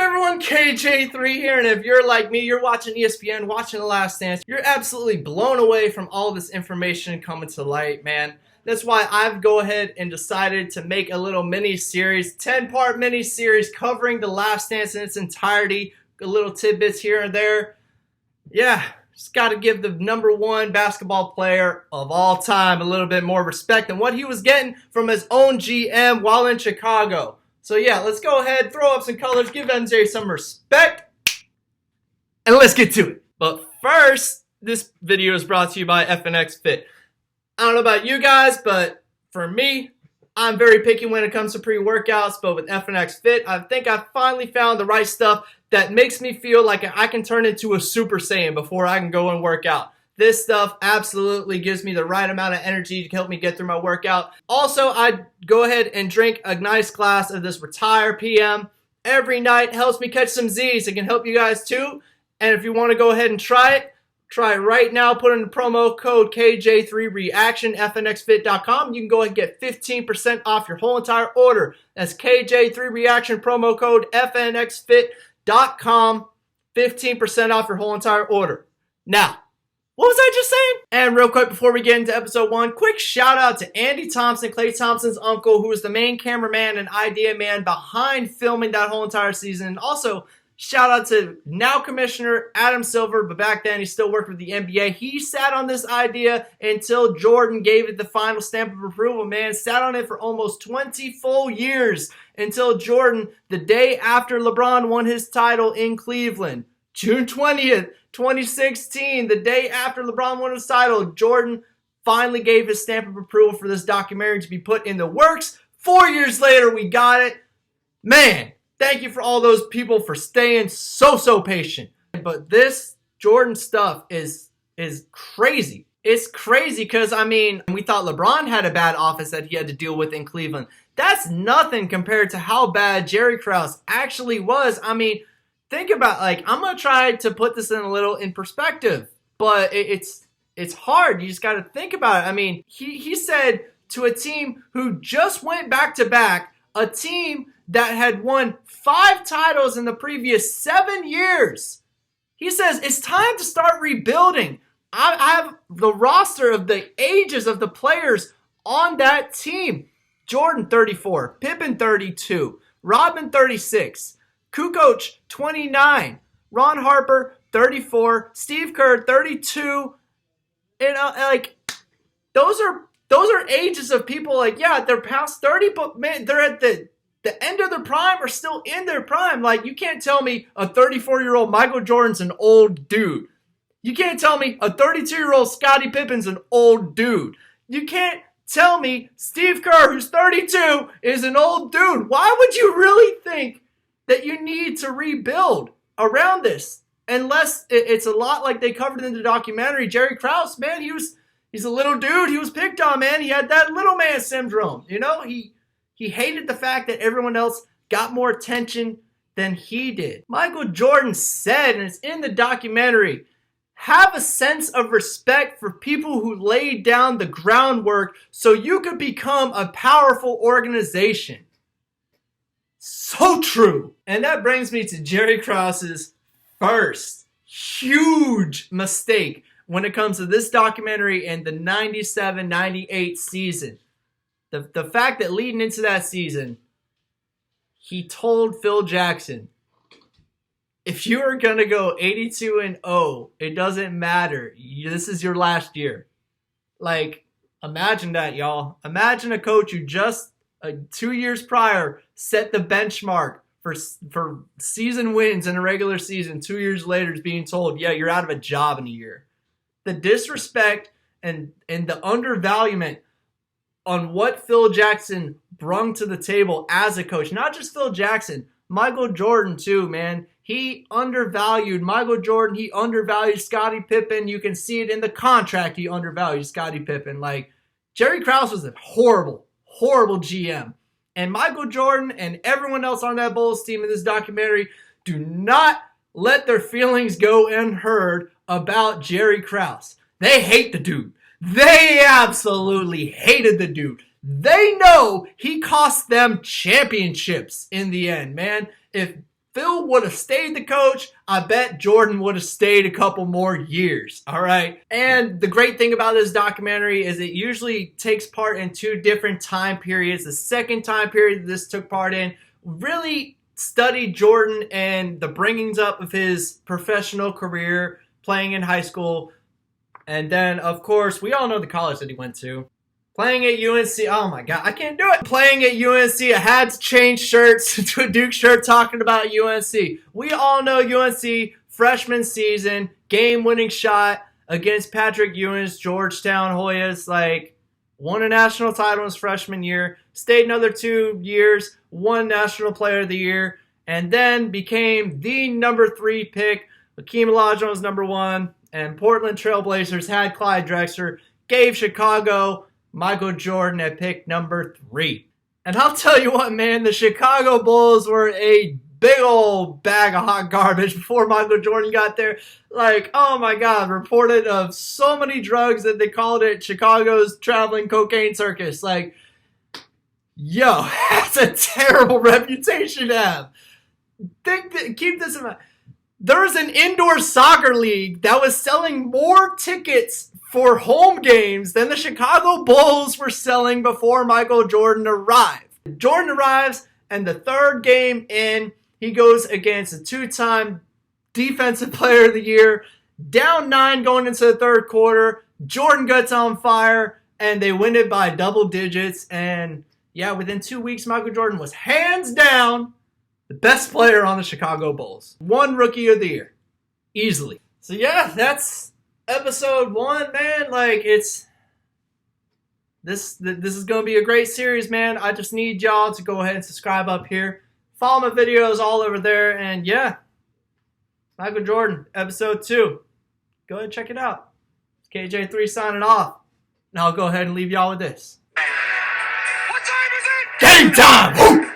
everyone? KJ3 here, and if you're like me, you're watching ESPN, watching The Last Dance, you're absolutely blown away from all this information coming to light, man. That's why I've go ahead and decided to make a little mini-series, 10-part mini-series covering The Last Dance in its entirety, a little tidbits here and there. Yeah, just got to give the #1 basketball player of all time a little bit more respect than what he was getting from his own GM while in Chicago. So yeah, let's go ahead, throw up some colors, give MJ some respect, and let's get to it. But first, this video is brought to you by FNX Fit. I don't know about you guys, but for me, I'm very picky when it comes to pre-workouts, but with FNX Fit, I think I finally found the right stuff that makes me feel like I can turn into a Super Saiyan before I can go and work out. This stuff absolutely gives me the right amount of energy to help me get through my workout. Also, I go ahead and drink a nice glass of this Retire PM every night. Helps me catch some Z's. It can help you guys too. And if you want to go ahead and try it right now. Put in the promo code KJ3Reaction, FNXFit.com. You can go ahead and get 15% off your whole entire order. That's KJ3Reaction, promo code FNXFit.com. 15% off your whole entire order. Now, what was I just saying? And real quick before we get into episode 1, quick shout out to Andy Thompson, Klay Thompson's uncle, who was the main cameraman and idea man behind filming that whole entire season. And also, shout out to now Commissioner Adam Silver, but back then he still worked with the NBA. He sat on this idea until Jordan gave it the final stamp of approval, man. Sat on it for almost 20 full years until Jordan, the day after LeBron won his title in Cleveland, June 20th, 2016, the day after LeBron won his title, Jordan finally gave his stamp of approval for this documentary to be put in the works. 4 years later, we got it. Man, thank you for all those people for staying so patient. But this Jordan stuff is crazy. It's crazy because, I mean, we thought LeBron had a bad office that he had to deal with in Cleveland. That's nothing compared to how bad Jerry Krause actually was. I mean, think about, like, I'm going to try to put this in perspective, but it's hard. You just got to think about it. I mean, he said to a team who just went back-to-back, a team that had won 5 titles in the previous 7 years. He says, it's time to start rebuilding. I have the roster of the ages of the players on that team. Jordan, 34. Pippen, 32. Rodman, 36. Kukoc, 29. Ron Harper, 34. Steve Kerr, 32. And like, those are ages of people, like, yeah, they're past 30, but man, they're at the end of their prime or still in their prime. Like, you can't tell me a 34-year-old Michael Jordan's an old dude. You can't tell me a 32-year-old Scottie Pippen's an old dude. You can't tell me Steve Kerr, who's 32, is an old dude. Why would you really think that you need to rebuild around this? Unless it's a lot like they covered in the documentary. Jerry Krause, man, he's a little dude. He was picked on, man. He had that little man syndrome. You know, he hated the fact that everyone else got more attention than he did. Michael Jordan said, and it's in the documentary, have a sense of respect for people who laid down the groundwork so you could become a powerful organization. So true. And that brings me to Jerry Krause's first huge mistake when it comes to this documentary and the 97-98 season. The fact that leading into that season, he told Phil Jackson, if you are going to go 82-0, it doesn't matter. This is your last year. Like, imagine that, y'all. Imagine a coach who just 2 years prior set the benchmark for season wins in a regular season. 2 years later is being told, yeah, you're out of a job in a year. The disrespect and the undervaluement on what Phil Jackson brung to the table as a coach. Not just Phil Jackson, Michael Jordan too, man. He undervalued Michael Jordan. He undervalued Scottie Pippen. You can see it in the contract. He undervalued Scottie Pippen. Like, Jerry Krause was a horrible GM. And Michael Jordan and everyone else on that Bulls team in this documentary do not let their feelings go unheard about Jerry Krause. They hate the dude. They absolutely hated the dude. They know he cost them championships in the end, man. If Phil would have stayed the coach. I bet Jordan would have stayed a couple more years. All right. And the great thing about this documentary is it usually takes part in two different time periods. The second time period this took part in really studied Jordan and the bringings up of his professional career playing in high school. And then, of course, we all know the college that he went to. Playing at UNC, oh my God, I can't do it. Playing at UNC, I had to change shirts to a Duke shirt talking about UNC. We all know UNC, freshman season, game-winning shot against Patrick Ewing's Georgetown Hoyas. Like, won a national title in his freshman year, stayed another 2 years, won National Player of the Year, and then became the number 3 pick. Hakeem Olajuwon was number 1, and Portland Trailblazers had Clyde Drexler, gave Chicago Michael Jordan at pick number 3. And I'll tell you what, man, the Chicago Bulls were a big old bag of hot garbage before Michael Jordan got there. Like, oh my God, reported of so many drugs that they called it Chicago's traveling cocaine circus. Like, yo, that's a terrible reputation to have. Keep this in mind. There was an indoor soccer league that was selling more tickets for home games than the Chicago Bulls were selling before Michael Jordan arrived. Jordan arrives, and the third game in, he goes against a 2-time Defensive Player of the Year, down 9 going into the third quarter. Jordan gets on fire, and they win it by double digits. And yeah, within 2 weeks, Michael Jordan was hands down the best player on the Chicago Bulls. Won Rookie of the Year. Easily. So yeah, that's episode 1, man. Like, it's this is gonna be a great series, man. I just need y'all to go ahead and subscribe up here. Follow my videos all over there, and yeah, Michael Jordan, episode 2. Go ahead and check it out. It's KJ3 signing off. And I'll go ahead and leave y'all with this. What time is it? Game time!